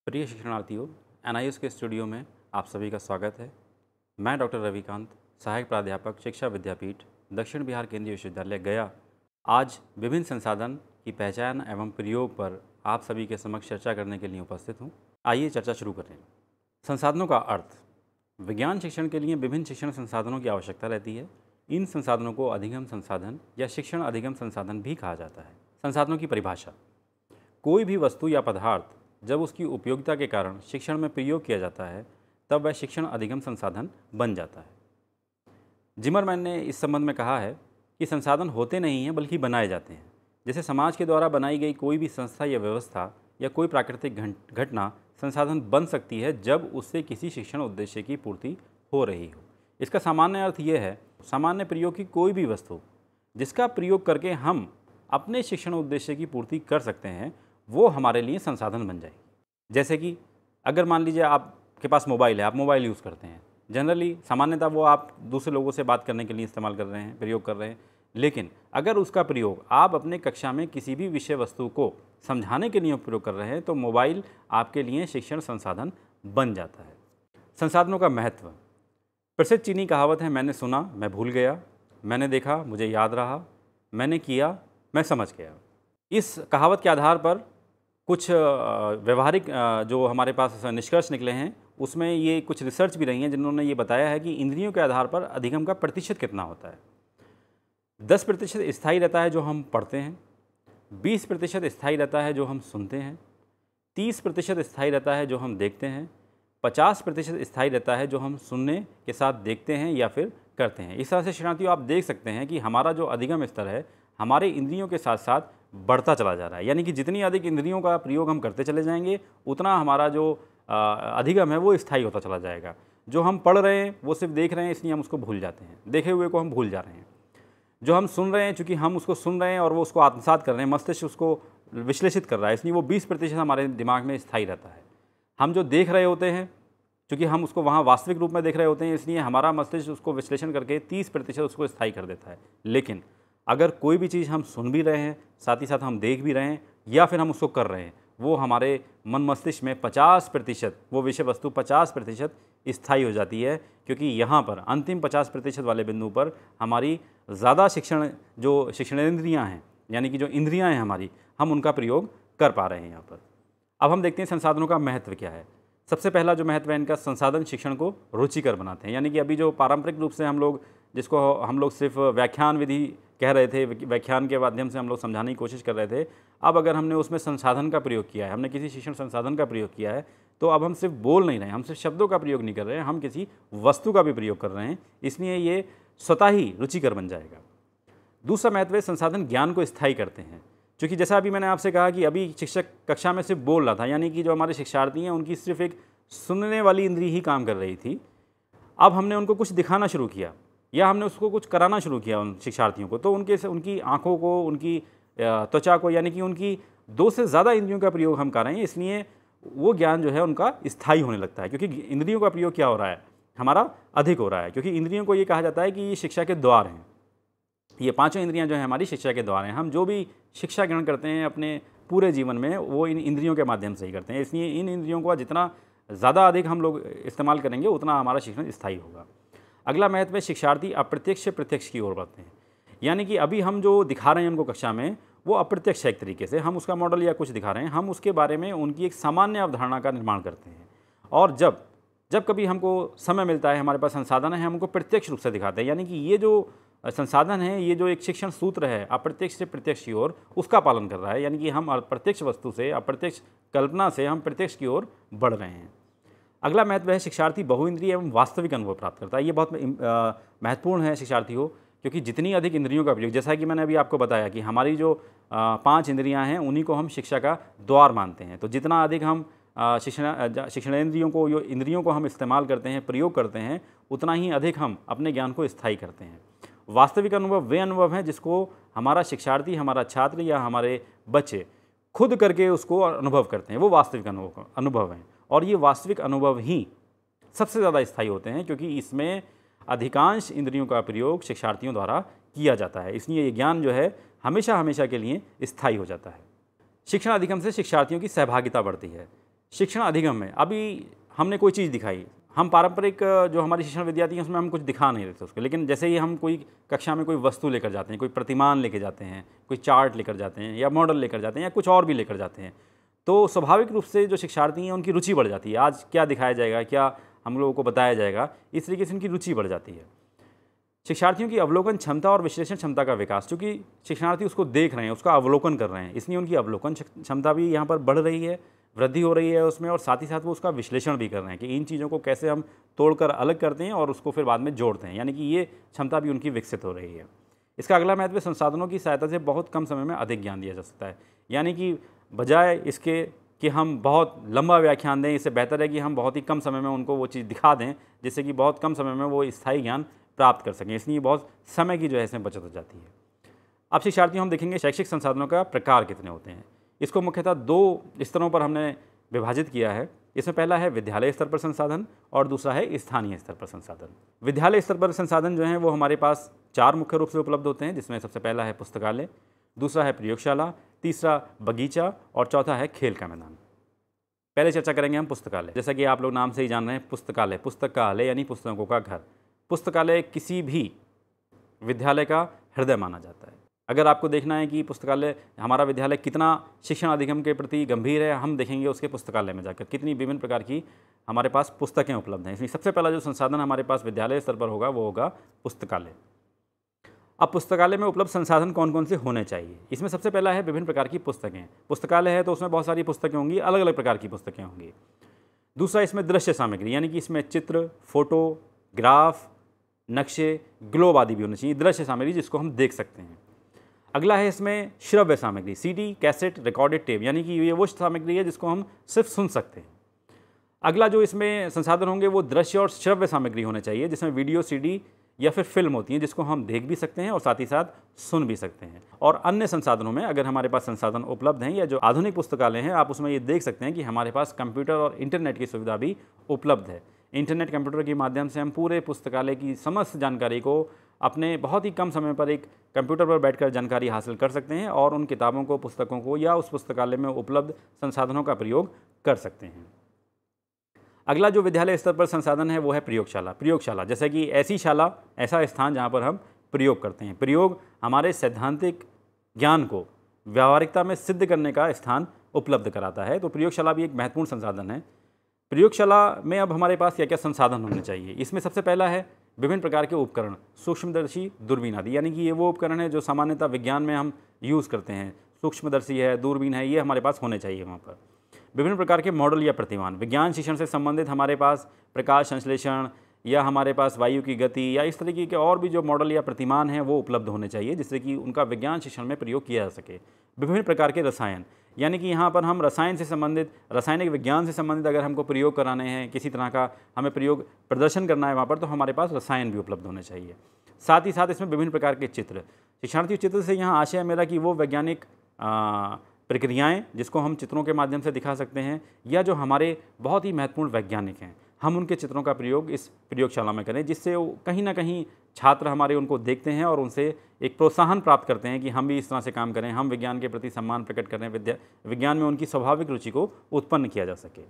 प्रिय शिक्षणार्थियों, एनआईएस के स्टूडियो में आप सभी का स्वागत है। मैं डॉक्टर रविकांत, सहायक प्राध्यापक, शिक्षा विद्यापीठ, दक्षिण बिहार केंद्रीय विश्वविद्यालय गया, आज विभिन्न संसाधन की पहचान एवं प्रयोग पर आप सभी के समक्ष चर्चा करने के लिए उपस्थित हूँ। आइए चर्चा शुरू करें। संसाधनों का अर्थ। विज्ञान शिक्षण के लिए विभिन्न शिक्षण संसाधनों की आवश्यकता रहती है। इन संसाधनों को अधिगम संसाधन या शिक्षण अधिगम संसाधन भी कहा जाता है। संसाधनों की परिभाषा। कोई भी वस्तु या पदार्थ जब उसकी उपयोगिता के कारण शिक्षण में प्रयोग किया जाता है तब वह शिक्षण अधिगम संसाधन बन जाता है। जिमरमैन ने इस संबंध में कहा है कि संसाधन होते नहीं हैं बल्कि बनाए जाते हैं। जैसे समाज के द्वारा बनाई गई कोई भी संस्था या व्यवस्था या कोई प्राकृतिक घटना संसाधन बन सकती है जब उससे किसी शिक्षण उद्देश्य की पूर्ति हो रही हो। इसका सामान्य अर्थ यह है, सामान्य प्रयोग की कोई भी वस्तु जिसका प्रयोग करके हम अपने शिक्षण उद्देश्य की पूर्ति कर सकते हैं वो हमारे लिए संसाधन बन जाएगी। जैसे कि अगर मान लीजिए आपके पास मोबाइल है, आप मोबाइल यूज़ करते हैं, जनरली सामान्यतः वो आप दूसरे लोगों से बात करने के लिए इस्तेमाल कर रहे हैं, प्रयोग कर रहे हैं। लेकिन अगर उसका प्रयोग आप अपने कक्षा में किसी भी विषय वस्तु को समझाने के लिए प्रयोग कर रहे हैं तो मोबाइल आपके लिए शिक्षण संसाधन बन जाता है। संसाधनों का महत्व। प्रसिद्ध चीनी कहावत है, मैंने सुना मैं भूल गया, मैंने देखा मुझे याद रहा, मैंने किया मैं समझ गया। इस कहावत के आधार पर कुछ व्यवहारिक जो हमारे पास निष्कर्ष निकले हैं उसमें ये कुछ रिसर्च भी रही हैं जिन्होंने ये बताया है कि इंद्रियों के आधार पर अधिगम का प्रतिशत कितना होता है। 10% स्थायी रहता है जो हम पढ़ते हैं, 20% स्थायी रहता है जो हम सुनते हैं, 30% स्थायी रहता है जो हम देखते हैं, 50% स्थायी रहता है जो हम सुनने के साथ देखते हैं या फिर करते हैं। इस तरह से शिक्षार्थियों आप देख सकते हैं कि हमारा जो अधिगम स्तर है हमारे इंद्रियों के साथ साथ बढ़ता चला जा रहा है। यानी कि जितनी अधिक इंद्रियों का प्रयोग हम करते चले जाएंगे उतना हमारा जो अधिगम है वो स्थायी होता चला जाएगा। जो हम पढ़ रहे हैं वो सिर्फ देख रहे हैं इसलिए हम उसको भूल जाते हैं, देखे हुए को हम भूल जा रहे हैं। जो हम सुन रहे हैं चूँकि हम उसको सुन रहे हैं और वो उसको आत्मसात कर रहे हैं, मस्तिष्क उसको विश्लेषित कर रहा है, इसलिए वो 20% हमारे दिमाग में स्थायी रहता है। हम जो देख रहे होते हैं चूँकि हम उसको वहाँ वास्तविक रूप में देख रहे होते हैं इसलिए हमारा मस्तिष्क उसको विश्लेषण करके 30% उसको स्थायी कर देता है। लेकिन अगर कोई भी चीज़ हम सुन भी रहे हैं साथ ही साथ हम देख भी रहे हैं या फिर हम उसको कर रहे हैं, वो हमारे मन मस्तिष्क में 50%, वो विषय वस्तु 50% स्थायी हो जाती है, क्योंकि यहाँ पर अंतिम 50% वाले बिंदु पर हमारी ज़्यादा जो शिक्षणेंद्रियाँ हैं यानी कि जो इंद्रियाँ हैं हमारी, हम उनका प्रयोग कर पा रहे हैं यहाँ पर। अब हम देखते हैं संसाधनों का महत्व क्या है। सबसे पहला जो महत्व है इनका, संसाधन शिक्षण को रुचिकर बनाते हैं। यानी कि अभी जो पारंपरिक रूप से हम लोग जिसको हम लोग सिर्फ व्याख्यान विधि कह रहे थे, व्याख्यान के माध्यम से हम लोग समझाने की कोशिश कर रहे थे, अब अगर हमने उसमें संसाधन का प्रयोग किया है, हमने किसी शिक्षण संसाधन का प्रयोग किया है तो अब हम सिर्फ बोल नहीं रहे हैं, हम सिर्फ शब्दों का प्रयोग नहीं कर रहे हैं, हम किसी वस्तु का भी प्रयोग कर रहे हैं, इसलिए ये स्वतः ही रुचिकर बन जाएगा। दूसरा महत्व है, संसाधन ज्ञान को स्थायी करते हैं। क्योंकि जैसा अभी मैंने आपसे कहा कि अभी शिक्षक कक्षा में सिर्फ बोल रहा था, यानी कि जो हमारे शिक्षार्थी हैं उनकी सिर्फ एक सुनने वाली इंद्री ही काम कर रही थी। अब हमने उनको कुछ दिखाना शुरू किया या हमने उसको कुछ कराना शुरू किया उन शिक्षार्थियों को, तो उनकी आँखों को, उनकी त्वचा को, यानी कि उनकी 2 से ज़्यादा इंद्रियों का प्रयोग हम कर रहे हैं, इसलिए वो ज्ञान जो है उनका स्थायी होने लगता है। क्योंकि इंद्रियों का प्रयोग क्या हो रहा है, हमारा अधिक हो रहा है। क्योंकि इंद्रियों को ये कहा जाता है कि ये शिक्षा के द्वार हैं, ये 5 इंद्रियां जो हैं हमारी शिक्षा के द्वार हैं। हम जो भी शिक्षा ग्रहण करते हैं अपने पूरे जीवन में वो इन इंद्रियों के माध्यम से ही करते हैं, इसलिए इन इंद्रियों को जितना ज़्यादा अधिक हम लोग इस्तेमाल करेंगे उतना हमारा शिक्षण स्थायी होगा। अगला महत्व है, शिक्षार्थी अप्रत्यक्ष से प्रत्यक्ष की ओर बढ़ते हैं। यानी कि अभी हम जो दिखा रहे हैं उनको कक्षा में वो अप्रत्यक्ष है, एक तरीके से हम उसका मॉडल या कुछ दिखा रहे हैं, हम उसके बारे में उनकी एक सामान्य अवधारणा का निर्माण करते हैं। और जब कभी हमको समय मिलता है, हमारे पास संसाधन है, हम उनको प्रत्यक्ष रूप से दिखाते हैं। यानी कि ये जो संसाधन है, ये जो एक शिक्षण सूत्र है अप्रत्यक्ष से प्रत्यक्ष की ओर, उसका पालन कर रहा है। यानी कि हम अप्रत्यक्ष वस्तु से, अप्रत्यक्ष कल्पना से हम प्रत्यक्ष की ओर बढ़ रहे हैं। अगला महत्व है, शिक्षार्थी बहुइंद्रिय एवं वास्तविक अनुभव प्राप्त करता है। ये बहुत महत्वपूर्ण है शिक्षार्थी हो, क्योंकि जितनी अधिक इंद्रियों का प्रयोग, जैसा कि मैंने अभी आपको बताया कि हमारी जो 5 इंद्रियां हैं उन्हीं को हम शिक्षा का द्वार मानते हैं, तो जितना अधिक हम शिक्षणेंद्रियों को, जो इंद्रियों को हम इस्तेमाल करते हैं, प्रयोग करते हैं, उतना ही अधिक हम अपने ज्ञान को स्थायी करते हैं। वास्तविक अनुभव वे अनुभव हैं जिसको हमारा शिक्षार्थी, हमारा छात्र या हमारे बच्चे खुद करके उसको अनुभव करते हैं, वो वास्तविक अनुभव हैं। और ये वास्तविक अनुभव ही सबसे ज़्यादा स्थायी होते हैं, क्योंकि इसमें अधिकांश इंद्रियों का प्रयोग शिक्षार्थियों द्वारा किया जाता है, इसलिए ये ज्ञान जो है हमेशा हमेशा के लिए स्थायी हो जाता है। शिक्षण अधिगम से शिक्षार्थियों की सहभागिता बढ़ती है। शिक्षण अधिगम में अभी हमने कोई चीज़ दिखाई, हम पारंपरिक जो हमारी शिक्षण विद्यार्थी हैं उसमें हम कुछ दिखा नहीं रहे थे उसको, लेकिन जैसे ही हम कोई कक्षा में कोई वस्तु लेकर जाते हैं, कोई प्रतिमान लेकर जाते हैं, कोई चार्ट लेकर जाते हैं या मॉडल लेकर जाते हैं या कुछ और भी लेकर जाते हैं, तो स्वाभाविक रूप से जो शिक्षार्थी हैं उनकी रुचि बढ़ जाती है। आज क्या दिखाया जाएगा, क्या हम लोगों को बताया जाएगा, इस तरीके से उनकी रुचि बढ़ जाती है। शिक्षार्थियों की अवलोकन क्षमता और विश्लेषण क्षमता का विकास, क्योंकि शिक्षार्थी उसको देख रहे हैं, उसका अवलोकन कर रहे हैं, इसलिए उनकी अवलोकन क्षमता भी यहाँ पर बढ़ रही है, वृद्धि हो रही है उसमें, और साथ ही साथ वो उसका विश्लेषण भी कर रहे हैं कि इन चीज़ों को कैसे हम तोड़कर अलग करते हैं और उसको फिर बाद में जोड़ते हैं, यानी कि ये क्षमता भी उनकी विकसित हो रही है। इसका अगला महत्व संसाधनों की सहायता से बहुत कम समय में अधिक ज्ञान दिया जा सकता है, यानी कि बजाय इसके कि हम बहुत लंबा व्याख्यान दें, इससे बेहतर है कि हम बहुत ही कम समय में उनको वो चीज़ दिखा दें जिससे कि बहुत कम समय में वो स्थायी ज्ञान प्राप्त कर सकें। इसलिए बहुत समय की जो है इसमें बचत हो जाती है। अब शिक्षार्थियों हम देखेंगे शैक्षिक संसाधनों का प्रकार कितने होते हैं। इसको मुख्यतः 2 स्तरों पर हमने विभाजित किया है। इसमें पहला है विद्यालय स्तर पर संसाधन और दूसरा है स्थानीय स्तर पर संसाधन। विद्यालय स्तर पर संसाधन जो हैं वो हमारे पास 4 मुख्य रूप से उपलब्ध होते हैं, जिसमें सबसे पहला है पुस्तकालय, दूसरा है प्रयोगशाला, तीसरा बगीचा और चौथा है खेल का मैदान। पहले चर्चा करेंगे हम पुस्तकालय। जैसा कि आप लोग नाम से ही जान रहे हैं, पुस्तकालय, पुस्तकालय यानी पुस्तकों का घर। पुस्तकालय किसी भी विद्यालय का हृदय माना जाता है। अगर आपको देखना है कि पुस्तकालय, हमारा विद्यालय कितना शिक्षण अधिगम के प्रति गंभीर है, हम देखेंगे उसके पुस्तकालय में जाकर कितनी विभिन्न प्रकार की हमारे पास पुस्तकें उपलब्ध हैं। इसलिए सबसे पहला जो संसाधन हमारे पास विद्यालय स्तर पर होगा वो होगा पुस्तकालय। अब पुस्तकालय में उपलब्ध संसाधन कौन कौन से होने चाहिए, इसमें सबसे पहला है विभिन्न प्रकार की पुस्तकें। पुस्तकालय है तो उसमें बहुत सारी पुस्तकें होंगी, अलग अलग प्रकार की पुस्तकें होंगी। दूसरा, इसमें दृश्य सामग्री, यानी कि इसमें चित्र, फोटो, ग्राफ, नक्शे, ग्लोब आदि भी होने चाहिए, दृश्य सामग्री जिसको हम देख सकते हैं। अगला है इसमें श्रव्य सामग्री, सीडी, कैसेट, रिकॉर्डेड टेप, यानी कि ये वो सामग्री है जिसको हम सिर्फ सुन सकते हैं। अगला जो इसमें संसाधन होंगे वो दृश्य और श्रव्य सामग्री होने चाहिए, जिसमें वीडियो, सीडी या फिर फिल्म होती है जिसको हम देख भी सकते हैं और साथ ही साथ सुन भी सकते हैं। और अन्य संसाधनों में अगर हमारे पास संसाधन उपलब्ध हैं या जो आधुनिक पुस्तकालय हैं, आप उसमें ये देख सकते हैं कि हमारे पास कंप्यूटर और इंटरनेट की सुविधा भी उपलब्ध है। इंटरनेट कंप्यूटर के माध्यम से हम पूरे पुस्तकालय की समस्त जानकारी को अपने बहुत ही कम समय पर एक कंप्यूटर पर बैठकर जानकारी हासिल कर सकते हैं और उन किताबों को, पुस्तकों को या उस पुस्तकालय में उपलब्ध संसाधनों का प्रयोग कर सकते हैं। अगला जो विद्यालय स्तर पर संसाधन है वो है प्रयोगशाला। प्रयोगशाला जैसे कि ऐसी शाला, ऐसा स्थान जहाँ पर हम प्रयोग करते हैं। प्रयोग हमारे सैद्धांतिक ज्ञान को व्यावहारिकता में सिद्ध करने का स्थान उपलब्ध कराता है, तो प्रयोगशाला भी एक महत्वपूर्ण संसाधन है। प्रयोगशाला में अब हमारे पास क्या क्या संसाधन होने चाहिए, इसमें सबसे पहला है विभिन्न प्रकार के उपकरण, सूक्ष्मदर्शी, दूरबीन आदि, यानी कि ये वो उपकरण है जो सामान्यतः विज्ञान में हम यूज़ करते हैं। सूक्ष्मदर्शी है, दूरबीन है, ये हमारे पास होने चाहिए वहाँ पर। विभिन्न प्रकार के मॉडल या प्रतिमान, विज्ञान शिक्षण से संबंधित हमारे पास प्रकाश संश्लेषण या हमारे पास वायु की गति या इस तरीके के और भी जो मॉडल या प्रतिमान हैं वो उपलब्ध होने चाहिए, जिससे कि उनका विज्ञान शिक्षण में प्रयोग किया जा सके। विभिन्न प्रकार के रसायन, यानी कि यहाँ पर हम रसायन से संबंधित, रासायनिक विज्ञान से संबंधित अगर हमको प्रयोग कराने हैं, किसी तरह का हमें प्रयोग प्रदर्शन करना है वहाँ पर, तो हमारे पास रसायन भी उपलब्ध होने चाहिए। साथ ही साथ इसमें विभिन्न प्रकार के चित्र, शिक्षार्थी चित्र से यहाँ आशय है मेरा कि वो वैज्ञानिक प्रक्रियाएं जिसको हम चित्रों के माध्यम से दिखा सकते हैं, या जो हमारे बहुत ही महत्वपूर्ण वैज्ञानिक हैं, हम उनके चित्रों का प्रयोग इस प्रयोगशाला में करें, जिससे कहीं ना कहीं छात्र हमारे उनको देखते हैं और उनसे एक प्रोत्साहन प्राप्त करते हैं कि हम भी इस तरह से काम करें, हम विज्ञान के प्रति सम्मान प्रकट करें, विज्ञान में उनकी स्वाभाविक रुचि को उत्पन्न किया जा सके।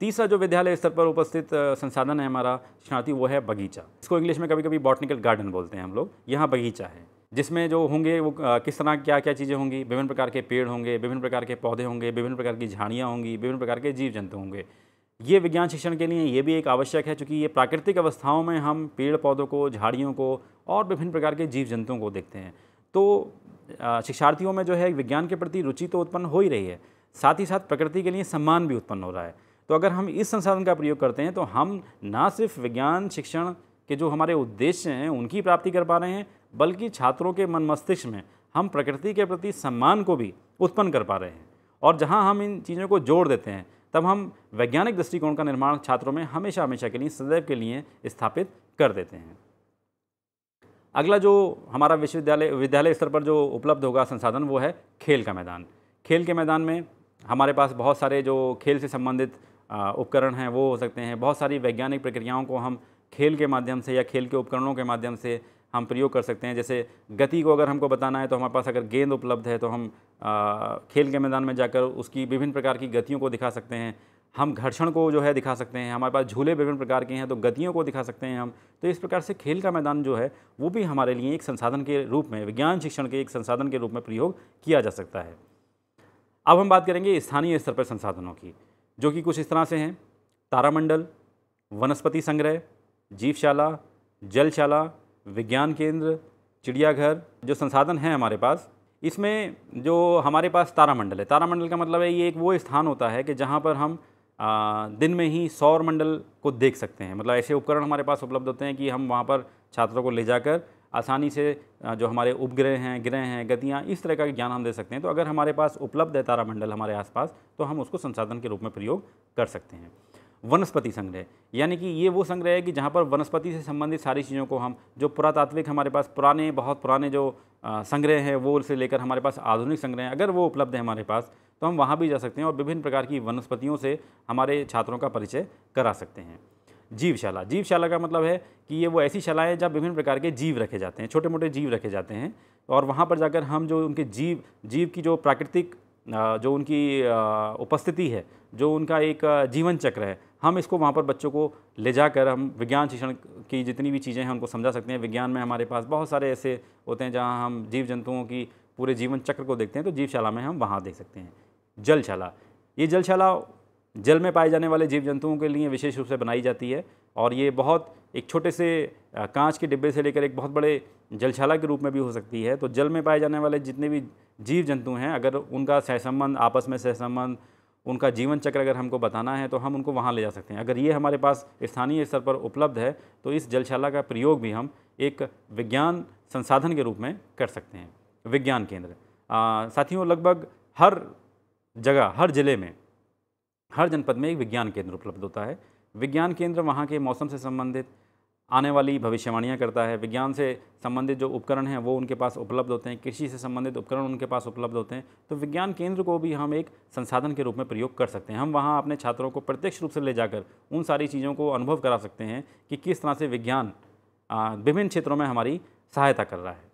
तीसरा जो विद्यालय स्तर पर उपस्थित संसाधन है हमारा शिक्षार्थी, वो है बगीचा। इसको इंग्लिश में कभी कभी बॉटनिकल गार्डन बोलते हैं हम लोग। यहाँ बगीचा है जिसमें जो होंगे वो किस तरह क्या क्या चीज़ें होंगी, विभिन्न प्रकार के पेड़ होंगे, विभिन्न प्रकार के पौधे होंगे, विभिन्न प्रकार की झाड़ियाँ होंगी, विभिन्न प्रकार के जीव जंतु होंगे। ये विज्ञान शिक्षण के लिए ये भी एक आवश्यक है, क्योंकि ये प्राकृतिक अवस्थाओं में हम पेड़ पौधों को, झाड़ियों को और विभिन्न प्रकार के जीव जंतुओं को देखते हैं। तो शिक्षार्थियों में जो है विज्ञान के प्रति रुचि तो उत्पन्न हो ही रही है, साथ ही साथ प्रकृति के लिए सम्मान भी उत्पन्न हो रहा है। तो अगर हम इस संसाधन का प्रयोग करते हैं तो हम ना सिर्फ विज्ञान शिक्षण के जो हमारे उद्देश्य हैं उनकी प्राप्ति कर पा रहे हैं, बल्कि छात्रों के मन मस्तिष्क में हम प्रकृति के प्रति सम्मान को भी उत्पन्न कर पा रहे हैं। और जहां हम इन चीज़ों को जोड़ देते हैं, तब हम वैज्ञानिक दृष्टिकोण का निर्माण छात्रों में हमेशा हमेशा के लिए, सदैव के लिए स्थापित कर देते हैं। अगला जो हमारा विद्यालय स्तर पर जो उपलब्ध होगा संसाधन, वो है खेल का मैदान। खेल के मैदान में हमारे पास बहुत सारे जो खेल से संबंधित उपकरण हैं वो हो सकते हैं। बहुत सारी वैज्ञानिक प्रक्रियाओं को हम खेल के माध्यम से या खेल के उपकरणों के माध्यम से हम प्रयोग कर सकते हैं। जैसे गति को अगर हमको बताना है तो हमारे पास अगर गेंद उपलब्ध है तो हम खेल के मैदान में जाकर उसकी विभिन्न प्रकार की गतियों को दिखा सकते हैं। हम घर्षण को जो है दिखा सकते हैं। हमारे पास झूले विभिन्न प्रकार के हैं तो गतियों को दिखा सकते हैं हम। तो इस प्रकार से खेल का मैदान जो है वो भी हमारे लिए एक संसाधन के रूप में, विज्ञान शिक्षण के एक संसाधन के रूप में प्रयोग किया जा सकता है। अब हम बात करेंगे स्थानीय स्तर पर संसाधनों की, जो कि कुछ इस तरह से हैं: तारामंडल, वनस्पति संग्रह, जीवशाला, जलशाला, विज्ञान केंद्र, चिड़ियाघर। जो संसाधन हैं हमारे पास, इसमें जो हमारे पास तारामंडल है, तारामंडल का मतलब है ये एक वो स्थान होता है कि जहाँ पर हम दिन में ही सौर मंडल को देख सकते हैं। मतलब ऐसे उपकरण हमारे पास उपलब्ध होते हैं कि हम वहाँ पर छात्रों को ले जाकर आसानी से जो हमारे उपग्रह हैं, ग्रह हैं, गतियाँ, इस तरह का ज्ञान हम दे सकते हैं। तो अगर हमारे पास उपलब्ध है तारामंडल हमारे आसपास तो हम उसको संसाधन के रूप में प्रयोग कर सकते हैं। वनस्पति संग्रह, यानी कि ये वो संग्रह है कि जहाँ पर वनस्पति से संबंधित सारी चीज़ों को हम, जो पुरातात्विक हमारे पास पुराने, बहुत पुराने जो संग्रह हैं वो से लेकर हमारे पास आधुनिक संग्रह हैं, अगर वो उपलब्ध है हमारे पास तो हम वहाँ भी जा सकते हैं और विभिन्न प्रकार की वनस्पतियों से हमारे छात्रों का परिचय करा सकते हैं। जीवशाला, जीवशाला का मतलब है कि ये वो ऐसी शालाएँ हैं जहाँ विभिन्न प्रकार के जीव रखे जाते हैं, छोटे मोटे जीव रखे जाते हैं, और वहाँ पर जाकर हम जो उनके जीव की जो प्राकृतिक जो उनकी उपस्थिति है, जो उनका एक जीवन चक्र है, हम इसको वहाँ पर बच्चों को ले जाकर हम विज्ञान शिक्षण की जितनी भी चीज़ें हैं उनको समझा सकते हैं। विज्ञान में हमारे पास बहुत सारे ऐसे होते हैं जहाँ हम जीव जंतुओं की पूरे जीवन चक्र को देखते हैं, तो जीवशाला में हम वहाँ देख सकते हैं। जलशाला, ये जलशाला जल में पाए जाने वाले जीव जंतुओं के लिए विशेष रूप से बनाई जाती है, और ये बहुत एक छोटे से कांच के डिब्बे से लेकर एक बहुत बड़े जलशाला के रूप में भी हो सकती है। तो जल में पाए जाने वाले जितने भी जीव जंतु हैं, अगर उनका सहसंबंध, आपस में सहसंबंध, उनका जीवन चक्र अगर हमको बताना है तो हम उनको वहाँ ले जा सकते हैं। अगर ये हमारे पास स्थानीय स्तर पर उपलब्ध है तो इस जलशाला का प्रयोग भी हम एक विज्ञान संसाधन के रूप में कर सकते हैं। विज्ञान केंद्र, साथियों, लगभग हर जगह, हर ज़िले में, हर जनपद में एक विज्ञान केंद्र उपलब्ध होता है। विज्ञान केंद्र वहाँ के मौसम से संबंधित आने वाली भविष्यवाणियाँ करता है। विज्ञान से संबंधित जो उपकरण हैं वो उनके पास उपलब्ध होते हैं, कृषि से संबंधित उपकरण उनके पास उपलब्ध होते हैं। तो विज्ञान केंद्र को भी हम एक संसाधन के रूप में प्रयोग कर सकते हैं। हम वहाँ अपने छात्रों को प्रत्यक्ष रूप से ले जाकर उन सारी चीज़ों को अनुभव करा सकते हैं कि किस तरह से विज्ञान विभिन्न क्षेत्रों में हमारी सहायता कर रहा है।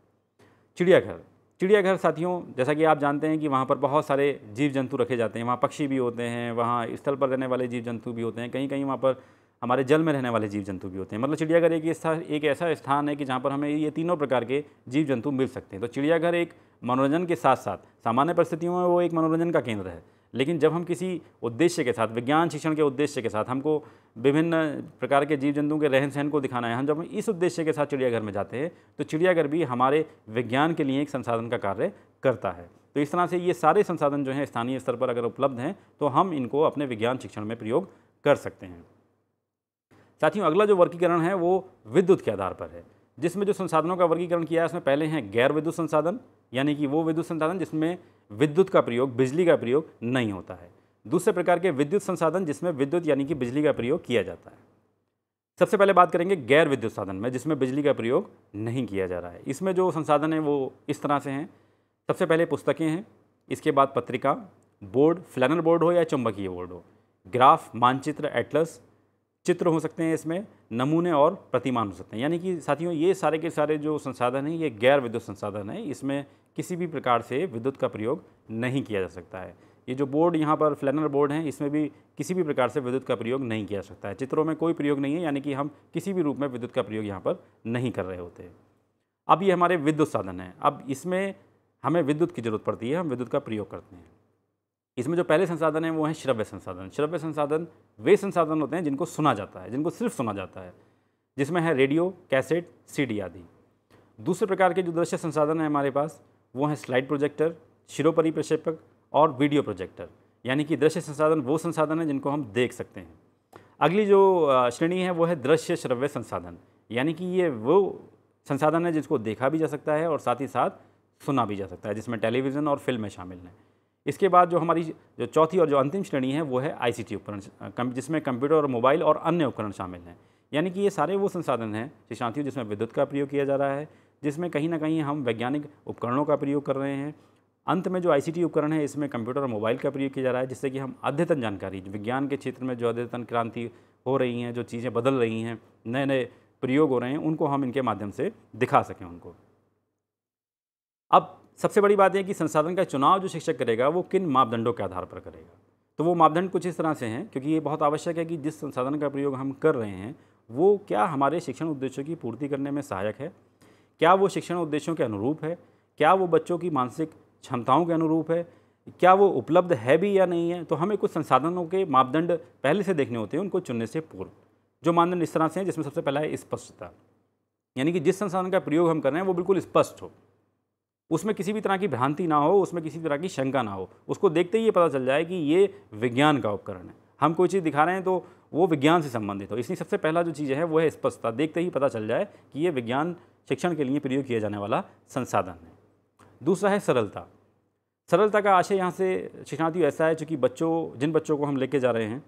चिड़ियाघर, चिड़ियाघर साथियों, जैसा कि आप जानते हैं कि वहाँ पर बहुत सारे जीव जंतु रखे जाते हैं। वहाँ पक्षी भी होते हैं, वहाँ स्थल पर रहने वाले जीव जंतु भी होते हैं, कहीं कहीं वहाँ पर हमारे जल में रहने वाले जीव जंतु भी होते हैं। मतलब चिड़ियाघर एक ऐसा स्थान है कि जहाँ पर हमें ये तीनों प्रकार के जीव जंतु मिल सकते हैं। तो चिड़ियाघर एक मनोरंजन के साथ साथ, सामान्य परिस्थितियों में वो एक मनोरंजन का केंद्र है, लेकिन जब हम किसी उद्देश्य के साथ, विज्ञान शिक्षण के उद्देश्य के साथ, हमको विभिन्न प्रकार के जीव जंतुओं के रहन सहन को दिखाना है, हम जब इस उद्देश्य के साथ चिड़ियाघर में जाते हैं तो चिड़ियाघर भी हमारे विज्ञान के लिए एक संसाधन का कार्य करता है। तो इस तरह से ये सारे संसाधन जो हैं स्थानीय स्तर पर अगर उपलब्ध हैं तो हम इनको अपने विज्ञान शिक्षण में प्रयोग कर सकते हैं। साथियों, अगला जो वर्गीकरण है वो विद्युत के आधार पर है, जिसमें जो संसाधनों का वर्गीकरण किया है उसमें पहले हैं गैर विद्युत संसाधन, यानी कि वो विद्युत संसाधन जिसमें विद्युत का प्रयोग, बिजली का प्रयोग नहीं होता है। दूसरे प्रकार के विद्युत संसाधन जिसमें विद्युत यानी कि बिजली का प्रयोग किया जाता है। सबसे पहले बात करेंगे गैर विद्युत साधन में, जिसमें बिजली का प्रयोग नहीं किया जा रहा है। इसमें जो संसाधन है वो इस तरह से हैं। सबसे पहले पुस्तकें हैं, इसके बाद पत्रिका, बोर्ड, फ्लैनर बोर्ड हो या चुंबकीय बोर्ड हो, ग्राफ, मानचित्र, एटलस, चित्र हो सकते हैं, इसमें नमूने और प्रतिमान हो सकते हैं। यानी कि साथियों, ये सारे के सारे जो संसाधन हैं ये गैर विद्युत संसाधन है, इसमें किसी भी प्रकार से विद्युत का प्रयोग नहीं किया जा सकता है। ये जो बोर्ड यहाँ पर फ्लैनर बोर्ड हैं, इसमें भी किसी भी प्रकार से विद्युत का प्रयोग नहीं किया जा सकता है। चित्रों में कोई प्रयोग नहीं है, यानी कि हम किसी भी रूप में विद्युत का प्रयोग यहाँ पर नहीं कर रहे होते। अब ये हमारे विद्युत साधन हैं, अब इसमें हमें विद्युत की जरूरत पड़ती है, हम विद्युत का प्रयोग करते हैं। इसमें जो पहले संसाधन है वो है श्रव्य संसाधन। श्रव्य संसाधन वे संसाधन होते हैं जिनको सुना जाता है, जिनको सिर्फ सुना जाता है, जिसमें है रेडियो, कैसेट, सीडी आदि। दूसरे प्रकार के जो दृश्य संसाधन है हमारे पास वो हैं स्लाइड प्रोजेक्टर, शिरोपरि प्रक्षेपक और वीडियो प्रोजेक्टर। यानी कि दृश्य संसाधन वो संसाधन है जिनको हम देख सकते हैं। अगली जो श्रेणी है वो है दृश्य श्रव्य संसाधन, यानी कि ये वो संसाधन है जिसको देखा भी जा सकता है और साथ ही साथ सुना भी जा सकता है, जिसमें टेलीविज़न और फिल्में शामिल हैं। इसके बाद जो हमारी जो चौथी और जो अंतिम श्रेणी है वो है आईसीटी उपकरण, जिसमें कंप्यूटर और मोबाइल और अन्य उपकरण शामिल हैं। यानी कि ये सारे वो संसाधन हैं शिक्षार्थियों जिसमें विद्युत का प्रयोग किया जा रहा है, जिसमें कहीं ना कहीं हम वैज्ञानिक उपकरणों का प्रयोग कर रहे हैं। अंत में जो आईसीटी उपकरण है इसमें कंप्यूटर और मोबाइल का प्रयोग किया जा रहा है, जिससे कि हम अद्यतन जानकारी, विज्ञान के क्षेत्र में जो अद्यतन क्रांति हो रही हैं, जो चीज़ें बदल रही हैं, नए नए प्रयोग हो रहे हैं उनको हम इनके माध्यम से दिखा सकें उनको। अब सबसे बड़ी बात है कि संसाधन का चुनाव जो शिक्षक करेगा वो किन मापदंडों के आधार पर करेगा। तो वो मापदंड कुछ इस तरह से हैं, क्योंकि ये बहुत आवश्यक है कि जिस संसाधन का प्रयोग हम कर रहे हैं वो क्या हमारे शिक्षण उद्देश्यों की पूर्ति करने में सहायक है, क्या वो शिक्षण उद्देश्यों के अनुरूप है, क्या वो बच्चों की मानसिक क्षमताओं के अनुरूप है, क्या वो उपलब्ध है भी या नहीं है। तो हमें कुछ संसाधनों के मापदंड पहले से देखने होते हैं उनको चुनने से पूर्व। जो मानदंड इस तरह से हैं, जिसमें सबसे पहला है स्पष्टता, यानी कि जिस संसाधन का प्रयोग हम कर रहे हैं वो बिल्कुल स्पष्ट हो, उसमें किसी भी तरह की भ्रांति ना हो, उसमें किसी तरह की शंका ना हो, उसको देखते ही ये पता चल जाए कि ये विज्ञान का उपकरण है, हम कोई चीज़ दिखा रहे हैं तो वो विज्ञान से संबंधित हो। इसलिए सबसे पहला जो चीज़ है वो है स्पष्टता, देखते ही पता चल जाए कि ये विज्ञान शिक्षण के लिए प्रयोग किया जाने वाला संसाधन है। दूसरा है सरलता। सरलता का आशय यहाँ से शिक्षणार्थियों ऐसा है, चूँकि जिन बच्चों को हम लेके जा रहे हैं,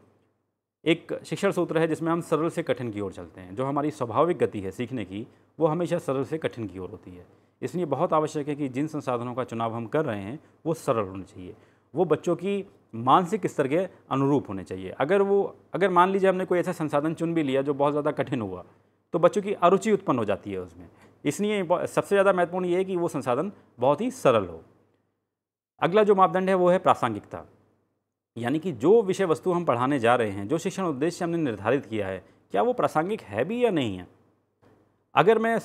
एक शिक्षण सूत्र है जिसमें हम सरल से कठिन की ओर चलते हैं। जो हमारी स्वाभाविक गति है सीखने की वो हमेशा सरल से कठिन की ओर होती है। इसलिए बहुत आवश्यक है कि जिन संसाधनों का चुनाव हम कर रहे हैं वो सरल होने चाहिए, वो बच्चों की मानसिक स्तर के अनुरूप होने चाहिए। अगर मान लीजिए हमने कोई ऐसा संसाधन चुन भी लिया जो बहुत ज़्यादा कठिन हुआ तो बच्चों की अरुचि उत्पन्न हो जाती है उसमें। इसलिए सबसे ज़्यादा महत्वपूर्ण ये है कि वो संसाधन बहुत ही सरल हो। अगला जो मापदंड है वो है प्रासंगिकता, यानी कि जो विषय वस्तु हम पढ़ाने जा रहे हैं, जो शिक्षण उद्देश्य हमने निर्धारित किया है, क्या वो प्रासंगिक है भी या नहीं है। अगर मैं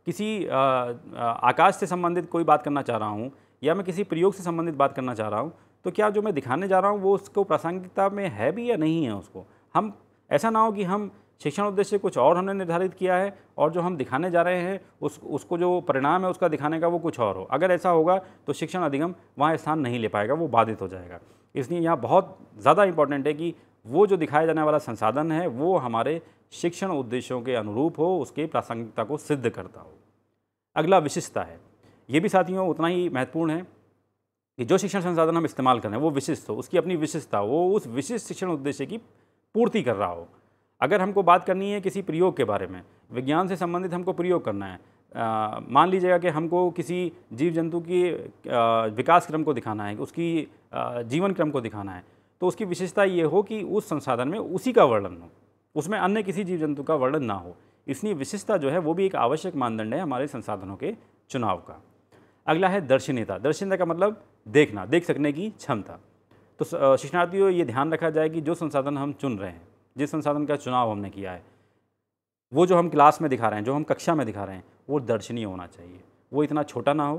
किसी आकाश से संबंधित कोई बात करना चाह रहा हूँ या मैं किसी प्रयोग से संबंधित बात करना चाह रहा हूँ, तो क्या जो मैं दिखाने जा रहा हूँ वो उसको प्रासंगिकता में है भी या नहीं है। उसको हम ऐसा ना हो कि हम शिक्षण उद्देश्य कुछ और हमने निर्धारित किया है और जो हम दिखाने जा रहे हैं उसको जो परिणाम है उसका दिखाने का वो कुछ और हो। अगर ऐसा होगा तो शिक्षण अधिगम वहाँ स्थान नहीं ले पाएगा, वो बाधित हो जाएगा। इसलिए यहाँ बहुत ज़्यादा इम्पॉर्टेंट है कि वो जो दिखाया जाने वाला संसाधन है वो हमारे शिक्षण उद्देश्यों के अनुरूप हो, उसके प्रासंगिकता को सिद्ध करता हो। अगला विशिष्टता है। ये भी साथियों उतना ही महत्वपूर्ण है कि जो शिक्षण संसाधन हम इस्तेमाल कर रहे हैं वो विशिष्ट हो, उसकी अपनी विशिष्टता हो, वो उस विशिष्ट शिक्षण उद्देश्य की पूर्ति कर रहा हो। अगर हमको बात करनी है किसी प्रयोग के बारे में, विज्ञान से संबंधित हमको प्रयोग करना है, मान लीजिएगा कि हमको किसी जीव जंतु की विकास क्रम को दिखाना है, उसकी जीवन क्रम को दिखाना है, तो उसकी विशेषता ये हो कि उस संसाधन में उसी का वर्णन हो, उसमें अन्य किसी जीव जंतु का वर्णन ना हो। इसलिए विशिष्टता जो है वो भी एक आवश्यक मानदंड है हमारे संसाधनों के चुनाव का। अगला है दर्शनीयता। दर्शनीयता का मतलब देखना, देख सकने की क्षमता। तो शिक्षणार्थियों ये ध्यान रखा जाए कि जो संसाधन हम चुन रहे हैं, जिस संसाधन का चुनाव हमने किया है, वो जो हम क्लास में दिखा रहे हैं, जो हम कक्षा में दिखा रहे हैं, वो दर्शनीय होना चाहिए। वो इतना छोटा ना हो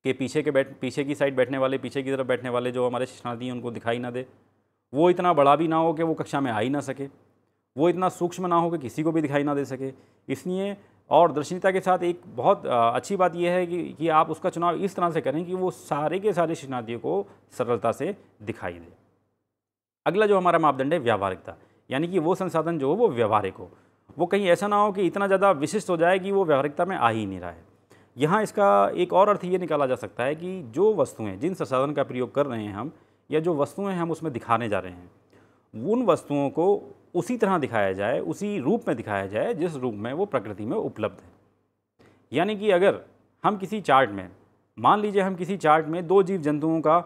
कि पीछे की साइड बैठने वाले, पीछे की तरफ बैठने वाले जो हमारे शिक्षणार्थी हैं उनको दिखाई ना दे। वो इतना बड़ा भी ना हो कि वो कक्षा में आ ही ना सके। वो इतना सूक्ष्म ना हो कि किसी को भी दिखाई ना दे सके। इसलिए और दर्शनीयता के साथ एक बहुत अच्छी बात यह है कि आप उसका चुनाव इस तरह से करें कि वो सारे के सारे शिक्षणार्थियों को सरलता से दिखाई दे। अगला जो हमारा मापदंड है व्यावहारिकता, यानी कि वो संसाधन जो हो वो व्यवहारिक हो। वो कहीं ऐसा ना हो कि इतना ज़्यादा विशिष्ट हो जाए कि वो व्यावहारिकता में आ ही नहीं रहा है। यहाँ इसका एक और अर्थ ये निकाला जा सकता है कि जो वस्तुएं, जिन संसाधन का प्रयोग कर रहे हैं हम, या जो वस्तुएं हम उसमें दिखाने जा रहे हैं, उन वस्तुओं को उसी तरह दिखाया जाए, उसी रूप में दिखाया जाए जिस रूप में वो प्रकृति में उपलब्ध है। यानी कि अगर हम किसी चार्ट में, मान लीजिए हम किसी चार्ट में दो जीव जंतुओं का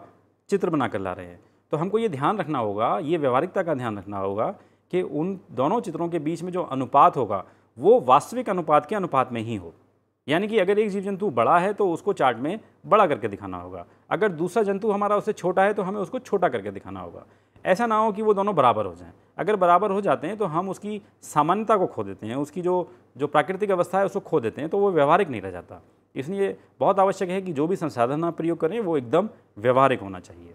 चित्र बना कर ला रहे हैं, तो हमको ये ध्यान रखना होगा, ये व्यवहारिकता का ध्यान रखना होगा कि उन दोनों चित्रों के बीच में जो अनुपात होगा वो वास्तविक अनुपात के अनुपात में ही हो। यानी कि अगर एक जीव जंतु बड़ा है तो उसको चार्ट में बड़ा करके दिखाना होगा, अगर दूसरा जंतु हमारा उससे छोटा है तो हमें उसको छोटा करके दिखाना होगा। ऐसा ना हो कि वो दोनों बराबर हो जाएं। अगर बराबर हो जाते हैं तो हम उसकी सामान्यता को खो देते हैं, उसकी जो प्राकृतिक अवस्था है उसको खो देते हैं, तो वो व्यवहारिक नहीं रह जाता। इसलिए बहुत आवश्यक है कि जो भी संसाधन आप प्रयोग करें वो एकदम व्यवहारिक होना चाहिए।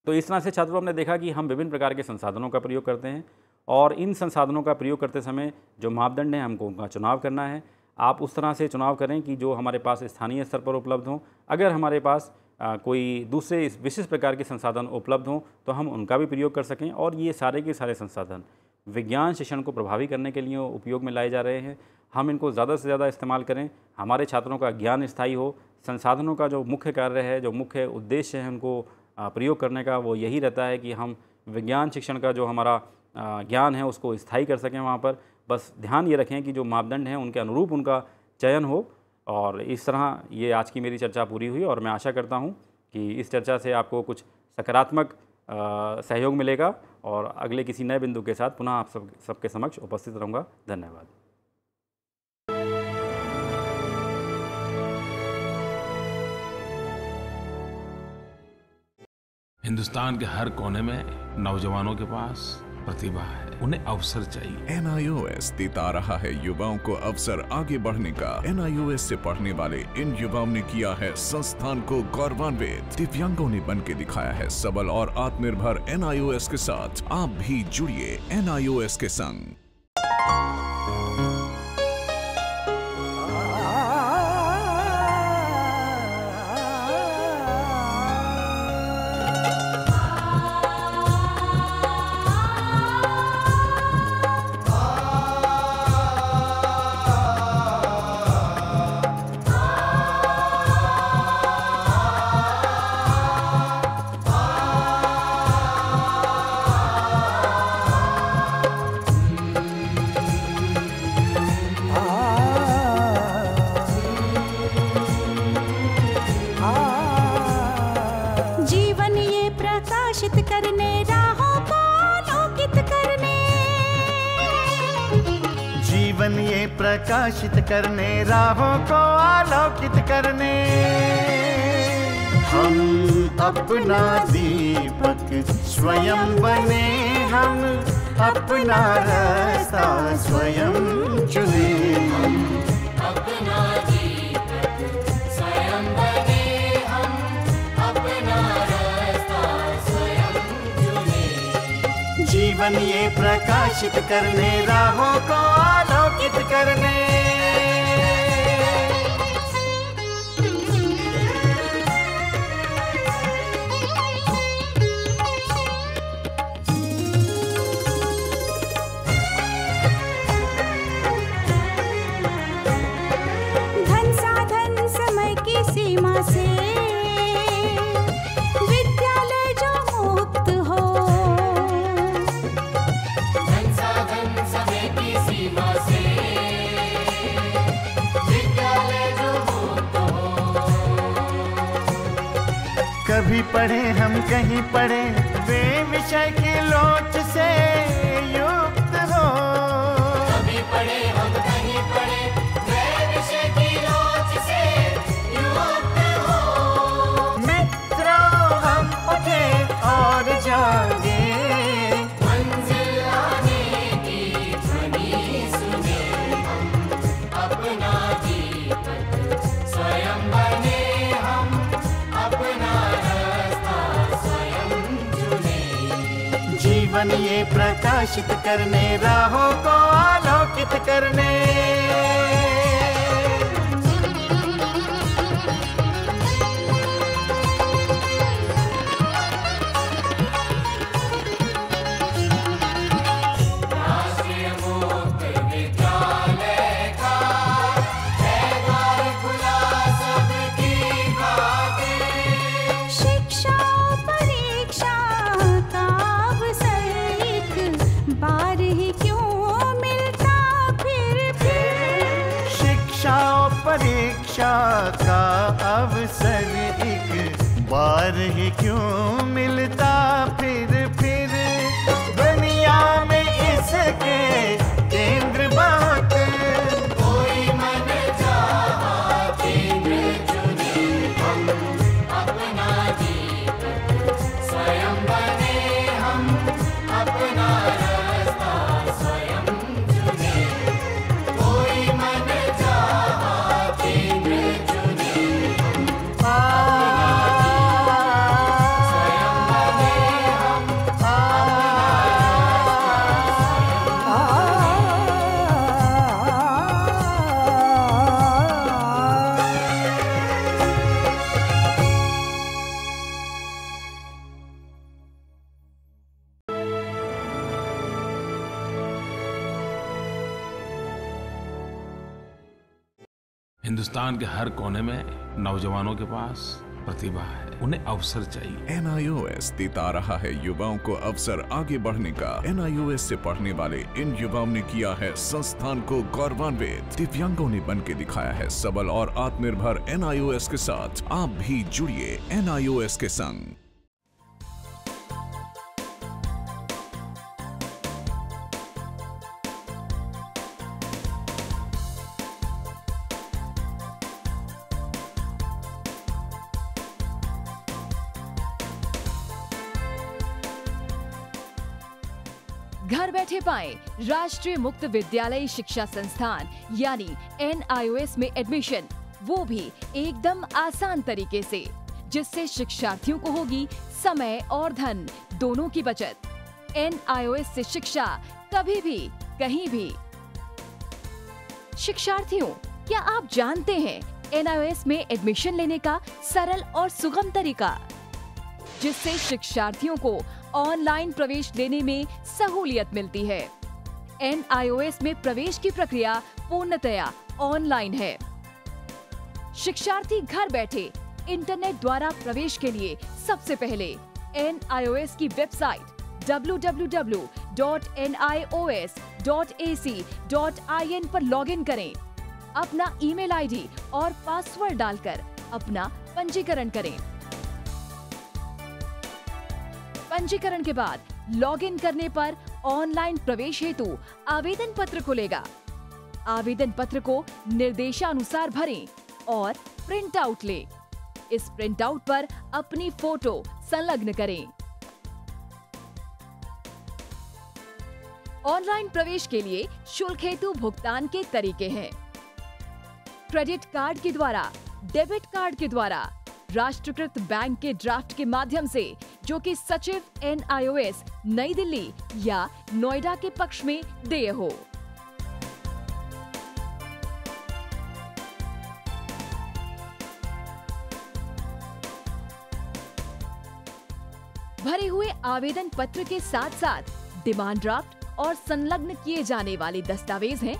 तो इस तरह से छात्रों हमने देखा कि हम विभिन्न प्रकार के संसाधनों का प्रयोग करते हैं और इन संसाधनों का प्रयोग करते समय जो मापदंड हैं हमको उनका चुनाव करना है। आप उस तरह से चुनाव करें कि जो हमारे पास स्थानीय स्तर पर उपलब्ध हों। अगर हमारे पास कोई दूसरे विशिष्ट प्रकार के संसाधन उपलब्ध हों तो हम उनका भी प्रयोग कर सकें। और ये सारे के सारे संसाधन विज्ञान शिक्षण को प्रभावी करने के लिए उपयोग में लाए जा रहे हैं। हम इनको ज़्यादा से ज़्यादा इस्तेमाल करें, हमारे छात्रों का ज्ञान स्थायी हो। संसाधनों का जो मुख्य कार्य है, जो मुख्य उद्देश्य है उनको प्रयोग करने का, वो यही रहता है कि हम विज्ञान शिक्षण का जो हमारा ज्ञान है उसको स्थायी कर सकें वहाँ पर। बस ध्यान ये रखें कि जो मापदंड हैं उनके अनुरूप उनका चयन हो। और इस तरह ये आज की मेरी चर्चा पूरी हुई और मैं आशा करता हूँ कि इस चर्चा से आपको कुछ सकारात्मक सहयोग मिलेगा और अगले किसी नए बिंदु के साथ पुनः आप सबके समक्ष उपस्थित रहूँगा। धन्यवाद। हिंदुस्तान के हर कोने में नौजवानों के पास प्रतिभा है, उन्हें अवसर चाहिए। NIOS देता रहा है युवाओं को अवसर आगे बढ़ने का। NIOS से पढ़ने वाले इन युवाओं ने किया है संस्थान को गौरवान्वित। दिव्यांगों ने बन के दिखाया है सबल और आत्मनिर्भर। NIOS के साथ आप भी जुड़िए NIOS के संग। प्रकाशित करने, राहों को आलोकित करने, हम अपना दीपक स्वयं बने, हम अपना रास्ता स्वयं चुने। हम अपना दीपक स्वयं बने, हम अपना रास्ता स्वयं चुने। जीवन ये प्रकाशित करने, राहों को आलोकित करने। धन साधन समय की सीमा से विद्यालय जो मुक्त हो, धन साधन समय की सीमा से कभी पढ़े हम कहीं पढ़े, वे विषय की लोच से युक्त हो। कभी पढ़े हम कहीं पढ़े, वे विषय की लोच से युक्त हो। मित्रों हम उठे और जागे, मंजिल आने की ध्वनि सुने। हम अपना दीपक स्वयं बने, हम अपना जीवन ये प्रकाशित करने, राहों को आलोकित करने। राष्ट्रीय मुक्त विद्यालय का है द्वार खुला सबकी खातिर। शिक्षा परीक्षा का बार ही क्यों मिलता फिर। शिक्षा परीक्षा का अवसर एक बार ही क्यों मिलता फिर। दुनिया में इसके केंद्र बहुत, कोई मन चाहा केंद्र चुने। हम अपना दीपक स्वयं बने, हम अपना रास्ता स्वयं चुने। कोई मन चाहा केंद्र चुने। स्वयं बने, हम हिंदुस्तान के हर कोने में नौजवानों के पास प्रतिभा है, उन्हें अवसर चाहिए। NIOS देता रहा है युवाओं को अवसर आगे बढ़ने का। NIOS से पढ़ने वाले इन युवाओं ने किया है संस्थान को गौरवान्वित। दिव्यांगों ने बन के दिखाया है सबल और आत्मनिर्भर। NIOS के साथ आप भी जुड़िए NIOS के संग। घर बैठे पाएं राष्ट्रीय मुक्त विद्यालय शिक्षा संस्थान यानी NIOS में एडमिशन, वो भी एकदम आसान तरीके से, जिससे शिक्षार्थियों को होगी समय और धन दोनों की बचत। NIOS से शिक्षा कभी भी कहीं भी। शिक्षार्थियों, क्या आप जानते हैं NIOS में एडमिशन लेने का सरल और सुगम तरीका, जिससे शिक्षार्थियों को ऑनलाइन प्रवेश लेने में सहूलियत मिलती है। NIOS में प्रवेश की प्रक्रिया पूर्णतया ऑनलाइन है। शिक्षार्थी घर बैठे इंटरनेट द्वारा प्रवेश के लिए सबसे पहले NIOS की वेबसाइट www.nios.ac.in पर लॉगिन करें। अपना ईमेल ID और पासवर्ड डालकर अपना पंजीकरण करें। पंजीकरण के बाद लॉगिन करने पर ऑनलाइन प्रवेश हेतु आवेदन पत्र खुलेगा। आवेदन पत्र को निर्देशानुसार भरें और प्रिंट आउट लें। इस प्रिंट आउट पर अपनी फोटो संलग्न करें। ऑनलाइन प्रवेश के लिए शुल्क हेतु भुगतान के तरीके हैं: क्रेडिट कार्ड के द्वारा, डेबिट कार्ड के द्वारा, राष्ट्रीयकृत बैंक के ड्राफ्ट के माध्यम से, जो कि सचिव NIOS नई दिल्ली या नोएडा के पक्ष में देय हो। भरे हुए आवेदन पत्र के साथ साथ डिमांड ड्राफ्ट और संलग्न किए जाने वाले दस्तावेज हैं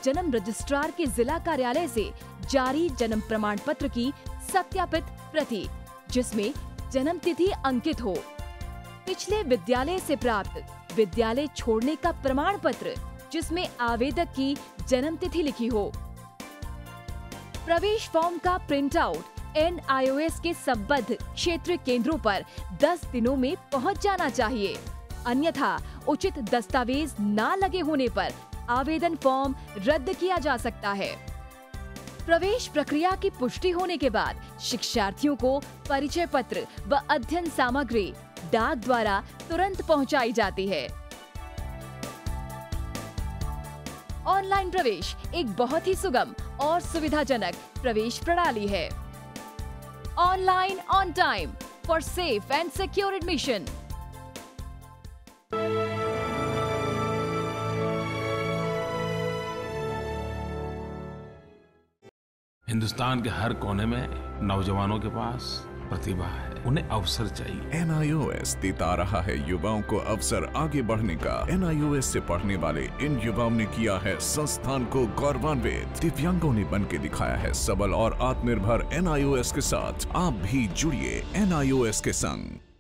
जन्म रजिस्ट्रार के जिला कार्यालय से जारी जन्म प्रमाण पत्र की सत्यापित प्रति, जिसमें जन्म तिथि अंकित हो, पिछले विद्यालय से प्राप्त विद्यालय छोड़ने का प्रमाण पत्र जिसमें आवेदक की जन्म तिथि लिखी हो। प्रवेश फॉर्म का प्रिंट आउट NIOS के संबद्ध क्षेत्रीय केंद्रों पर 10 दिनों में पहुंच जाना चाहिए, अन्यथा उचित दस्तावेज न लगे होने पर आवेदन फॉर्म रद्द किया जा सकता है। प्रवेश प्रक्रिया की पुष्टि होने के बाद शिक्षार्थियों को परिचय पत्र व अध्ययन सामग्री डाक द्वारा तुरंत पहुंचाई जाती है। ऑनलाइन प्रवेश एक बहुत ही सुगम और सुविधाजनक प्रवेश प्रणाली है। Online on time for safe and secure admission. Hindustan के हर कोने में नौजवानों के पास प्रतिभा है, उन्हें अवसर चाहिए। NIOS देता रहा है युवाओं को अवसर आगे बढ़ने का। NIOS से पढ़ने वाले इन युवाओं ने किया है संस्थान को गौरवान्वित। दिव्यांगों ने बन के दिखाया है सबल और आत्मनिर्भर। NIOS के साथ आप भी जुड़िए NIOS के संग।